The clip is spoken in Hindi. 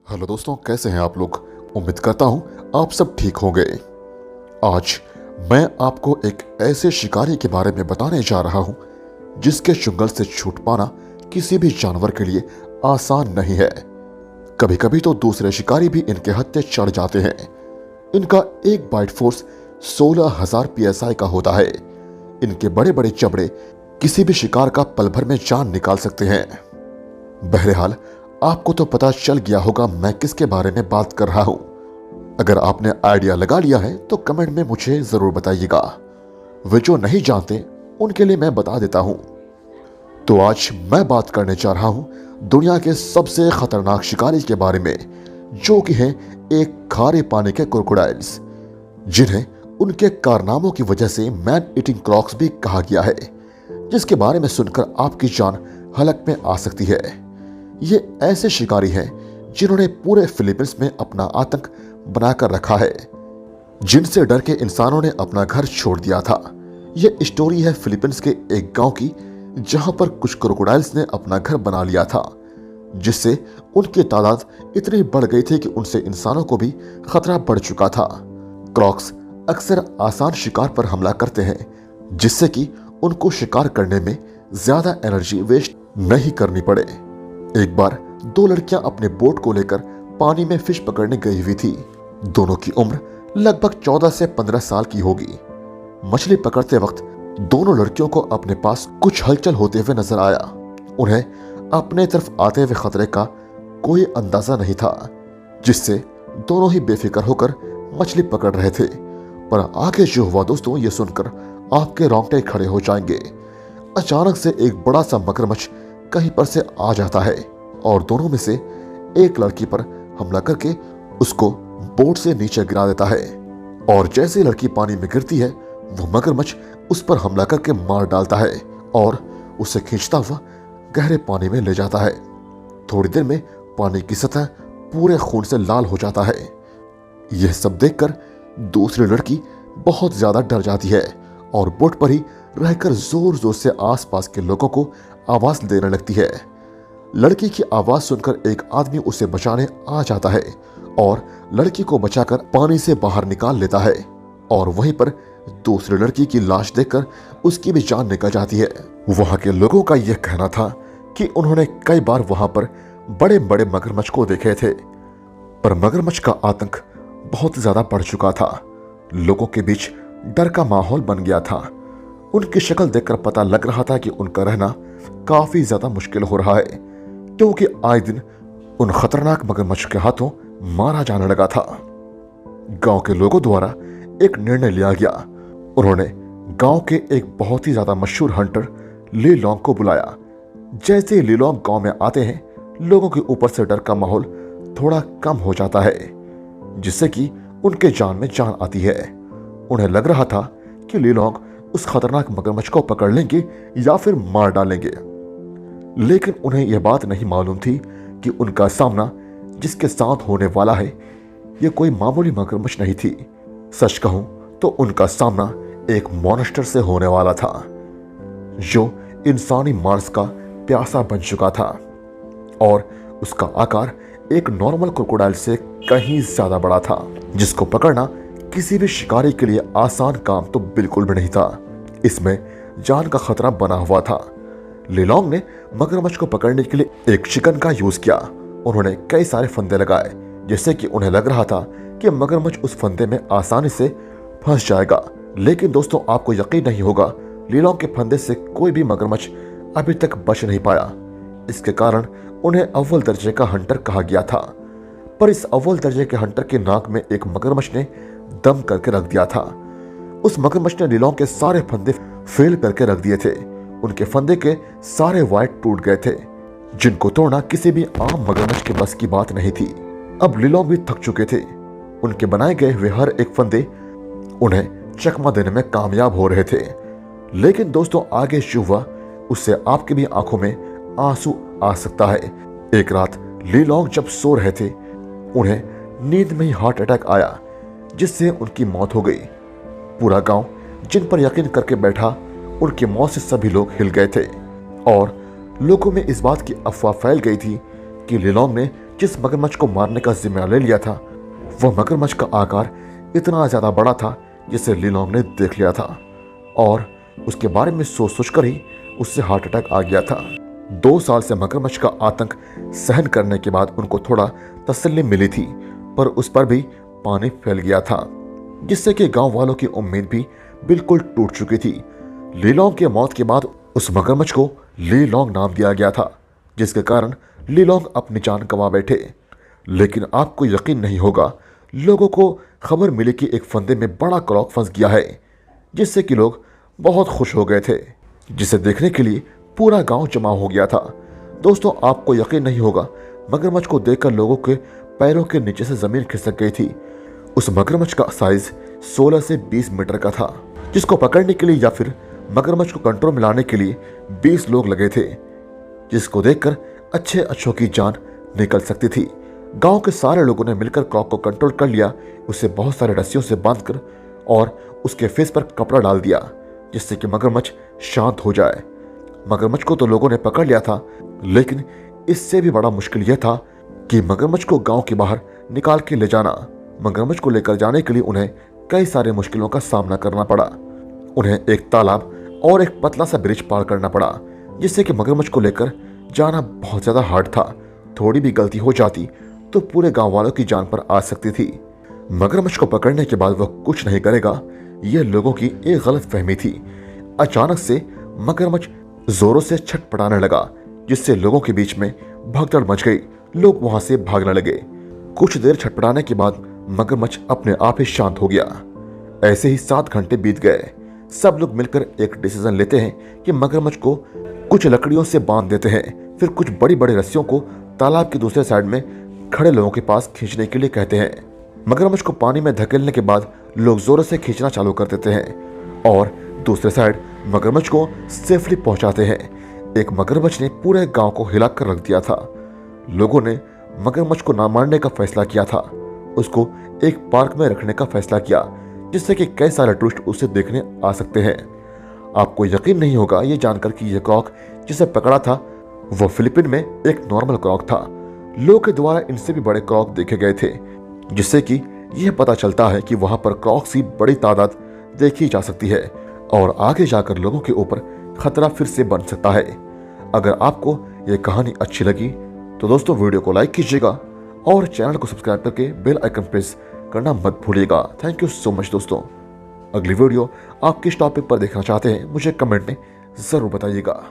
हेलो दोस्तों, कैसे हैं आप लोग। उम्मीद करता हूं आप सब ठीक होंगे। आज मैं आपको एक ऐसे शिकारी के बारे में बताने जा रहा हूं जिसके चुंगल से छूट पाना किसी भी जानवर के लिए आसान नहीं है। कभी कभी तो दूसरे शिकारी भी इनके हत्थे चढ़ जाते हैं। इनका एक बाइट फोर्स 16,000 PSI का होता है। इनके बड़े बड़े चमड़े किसी भी शिकार का पल भर में जान निकाल सकते हैं। बहरहाल आपको तो पता चल गया होगा मैं किसके बारे में बात कर रहा हूं। अगर आपने आइडिया लगा लिया है तो कमेंट में मुझे जरूर बताइएगा। वे जो नहीं जानते उनके लिए मैं बता देता हूं। तो आज मैं बात करने जा रहा हूं दुनिया के सबसे खतरनाक शिकारी के बारे में, जो कि हैं एक खारे पानी के क्रोकोडाइल्स, जिन्हें उनके कारनामों की वजह से मैन ईटिंग क्रॉक्स भी कहा गया है, जिसके बारे में सुनकर आपकी जान हलक में आ सकती है। ये ऐसे शिकारी हैं जिन्होंने पूरे फिलीपींस में अपना आतंक बनाकर रखा है, जिनसे डर के इंसानों ने अपना घर छोड़ दिया था। यह स्टोरी है फिलीपींस के एक गांव की, जहां पर कुछ क्रोकोडाइल्स ने अपना घर बना लिया था, जिससे उनकी तादाद इतनी बढ़ गई थी कि उनसे इंसानों को भी खतरा बढ़ चुका था। क्रॉक्स अक्सर आसान शिकार पर हमला करते हैं, जिससे कि उनको शिकार करने में ज्यादा एनर्जी वेस्ट नहीं करनी पड़े। एक बार दो लड़कियां अपने बोट को लेकर पानी में फिश पकड़ने गई हुई थी। दोनों की उम्र लगभग 14 से 15 साल की होगी। मछली पकड़ते वक्त दोनों लड़कियों को अपने पास कुछ हलचल होते हुए नजर आया। उन्हें अपने तरफ आते हुए खतरे का कोई अंदाजा नहीं था, जिससे दोनों ही बेफिक्र होकर मछली पकड़ रहे थे। पर आगे जो हुआ दोस्तों, ये सुनकर आपके रोंगटे खड़े हो जाएंगे। अचानक से एक बड़ा सा मगरमच्छ कहीं पर से आ जाता है और दोनों में से एक लड़की पर हमला करके उसको बोट से नीचे गिरा देता है। और जैसे लड़की पानी में गिरती है, वो मगरमच्छ उस पर हमला करके मार डालता है और उसे खींचता हुआ गहरे पानी में ले जाता है। थोड़ी देर में पानी की सतह पूरे खून से लाल हो जाता है। यह सब देखकर दूसरी लड़की बहुत ज्यादा डर जाती है और बोट पर ही रहकर जोर जोर से आसपास के लोगों को आवाज देने लगती है। लड़की की आवाज सुनकर एक आदमी उसे बचाने आ जाता है और लड़की को बचाकर पानी से बाहर निकाल लेता है। और वहीं पर दूसरी लड़की की लाश देखकर उसकी भी जान निकल जाती है। वहां के लोगों का यह कहना था कि उन्होंने कई बार वहां पर बड़े बड़े मगरमच्छ को देखे थे, पर मगरमच्छ का आतंक बहुत ज्यादा बढ़ चुका था। लोगों के बीच डर का माहौल बन गया था। उनकी शक्ल देखकर पता लग रहा था कि उनका रहना काफी ज्यादा मुश्किल हो रहा है, क्योंकि आए दिन उन खतरनाक मगरमच्छ के हाथों मारा जाने लगा था। गांव के लोगों द्वारा एक निर्णय लिया गया। उन्होंने गांव के एक बहुत ही ज्यादा मशहूर हंटर ली लॉन्ग को बुलाया। जैसे ली लॉन्ग गांव में आते हैं, लोगों के ऊपर से डर का माहौल थोड़ा कम हो जाता है, जिससे कि उनके जान में जान आती है। उन्हें लग रहा था कि ली लॉन्ग उस खतरनाक मगरमच्छ को पकड़ लेंगे या फिर मार डालेंगे, लेकिन उन्हें यह बात नहीं मालूम थी कि उनका सामना जिसके साथ होने वाला है, यह कोई मामूली मगरमच्छ नहीं थी। सच कहूं तो उनका सामना एक मॉन्स्टर से होने वाला था, जो इंसानी मांस का प्यासा बन चुका था और उसका आकार एक नॉर्मल क्रोकोडाइल से कहीं ज्यादा बड़ा था, जिसको पकड़ना किसी भी शिकारी के लिए आसान काम तो बिल्कुल भी नहीं था। इसमें जान का खतरा बना हुआ था। लिलोंग ने मगरमच्छ को पकड़ने के लिए एक चिकन का यूज किया। उन्होंने कई सारे फंदे लगाए, जिससे कि उन्हें लग रहा था कि मगरमच्छ उस फंदे में आसानी से फंस जाएगा। लेकिन दोस्तों, आपको यकीन नहीं होगा, लिलोंग के फंदे से कोई भी मगरमच्छ अभी तक बच नहीं पाया। इसके कारण उन्हें अव्वल दर्जे का हंटर कहा गया था। पर इस अव्वल दर्जे के हंटर के नाक में एक मगरमच्छ ने दम करके रख दिया था। उस मगरमच्छ ने लिलोंग के सारे फंदे फेल करके रख दिए थे। उनके फंदे के सारे वाइट टूट गए थे, जिनको तोड़ना किसी भी आम मगरमच्छ के बस की बात नहीं थी। अब लिलोंग भी थक चुके थे। उनके बनाए गए हुए हर एक फंदे उन्हें चकमा देने में कामयाब हो रहे थे। लेकिन दोस्तों, आगे जो हुआ उससे आपकी भी आंखों में आंसू आ सकता है। एक रात लिलोंग जब सो रहे थे, उन्हें नींद में ही हार्ट अटैक आया, जिससे उनकी मौत हो गई। पूरा गांव जिन पर यकीन करके बैठा, उनकी मौत से सभी लोग हिल गए थे और लोगों में इस बात की अफवाह फैल गई थी कि लिलोंग ने जिस मगरमच्छ को मारने का जिम्मा ले लिया था, वह मगरमच्छ का आकार इतना ज्यादा बड़ा था जिसे लीलोंग ने देख लिया था और उसके बारे में सोच सोच कर ही उससे हार्ट अटैक आ गया था। 2 साल से मगरमच्छ का आतंक सहन करने के बाद उनको थोड़ा तसल्ली मिली थी, पर उस पर भी पानी फैल गया था, जिससे कि गांव वालों की उम्मीद भी बिल्कुल टूट चुकी थी। लीलोंग के मौत के बाद उस मगरमच्छ को लीलोंग नाम दिया गया था, जिसके कारण लीलोंग अपनी जान गंवा बैठे। लेकिन आपको यकीन नहीं होगा, लोगों को खबर मिली कि एक फंदे में बड़ा क्रॉक फंस गया है, जिससे कि लोग बहुत खुश हो गए थे, जिसे देखने के लिए पूरा गांव जमा हो गया था। दोस्तों, आपको यकीन नहीं होगा, मगरमच्छ को देखकर लोगों के पैरों के नीचे से जमीन खिसक गई थी। उस मगरमच्छ का साइज 16 से 20 मीटर का था, जिसको पकड़ने के लिए या फिर मगरमच्छ को कंट्रोल में लाने के लिए 20 लोग लगे थे, जिसको देखकर अच्छों की जान निकल सकती थी। गांव के सारे लोगों ने मिलकर क्रॉक को कंट्रोल कर लिया, उसे बहुत सारे रस्सियों से बांधकर और उसके फेस पर कपड़ा डाल दिया, जिससे कि मगरमच्छ शांत हो जाए। मगरमच्छ को तो लोगों ने पकड़ लिया था, लेकिन इससे भी बड़ा मुश्किल यह था कि मगरमच्छ को गांव के बाहर निकाल के ले जाना। मगरमच्छ को लेकर जाने के लिए उन्हें कई सारे मुश्किलों का सामना करना पड़ा। उन्हें एक तालाब और एक पतला सा ब्रिज पार करना पड़ा, जिससे कि मगरमच्छ को लेकर जाना बहुत ज्यादा हार्ड था। थोड़ी भी गलती हो जाती तो पूरे गांव वालों की जान पर आ सकती थी। मगरमच्छ को पकड़ने के बाद वह कुछ नहीं करेगा, यह लोगों की एक गलत फहमी थी। अचानक से मगरमच्छ जोरों से छटपटाने लगा, जिससे लोगों के बीच में भगदड़ मच गई। लोग वहां से भागने लगे। कुछ देर छटपटाने के बाद मगरमच्छ अपने आप ही शांत हो गया। ऐसे ही 7 घंटे बीत गए। सब लोग मिलकर एक डिसीजन लेते हैं कि मगरमच्छ को कुछ लकड़ियों से बांध देते हैं, फिर कुछ बड़ी बड़ी रस्सियों को तालाब की दूसरे साइड में खड़े लोगों के पास खींचने के लिए कहते हैं। मगरमच्छ को पानी में धकेलने के बाद लोग जोरों से खींचना चालू कर देते हैं और दूसरे साइड मगरमच्छ को सेफली पहुंचाते हैं। एक मगरमच्छ ने पूरे गांव को हिलाकर रख दिया था। लोगों ने मगरमच्छ को ना मारने का फैसला किया था, उसको एक पार्क में रखने का फैसला किया, जिससे कि कई सारे टूरिस्ट उसे देखने आ सकते हैं। आपको यकीन नहीं होगा ये जानकर कि यह क्रॉक जिसे पकड़ा था वो फिलीपीन में एक नॉर्मल क्रॉक था। लोगों के द्वारा इनसे भी बड़े क्रॉक देखे गए थे, जिससे कि यह पता चलता है कि वहां पर क्रॉक्स की बड़ी तादाद देखी जा सकती है और आगे जाकर लोगों के ऊपर खतरा फिर से बन सकता है। अगर आपको यह कहानी अच्छी लगी तो दोस्तों वीडियो को लाइक कीजिएगा और चैनल को सब्सक्राइब करके बेल आइकन प्रेस करना मत भूलिएगा। थैंक यू सो मच दोस्तों। अगली वीडियो आप किस टॉपिक पर देखना चाहते हैं मुझे कमेंट में जरूर बताइएगा।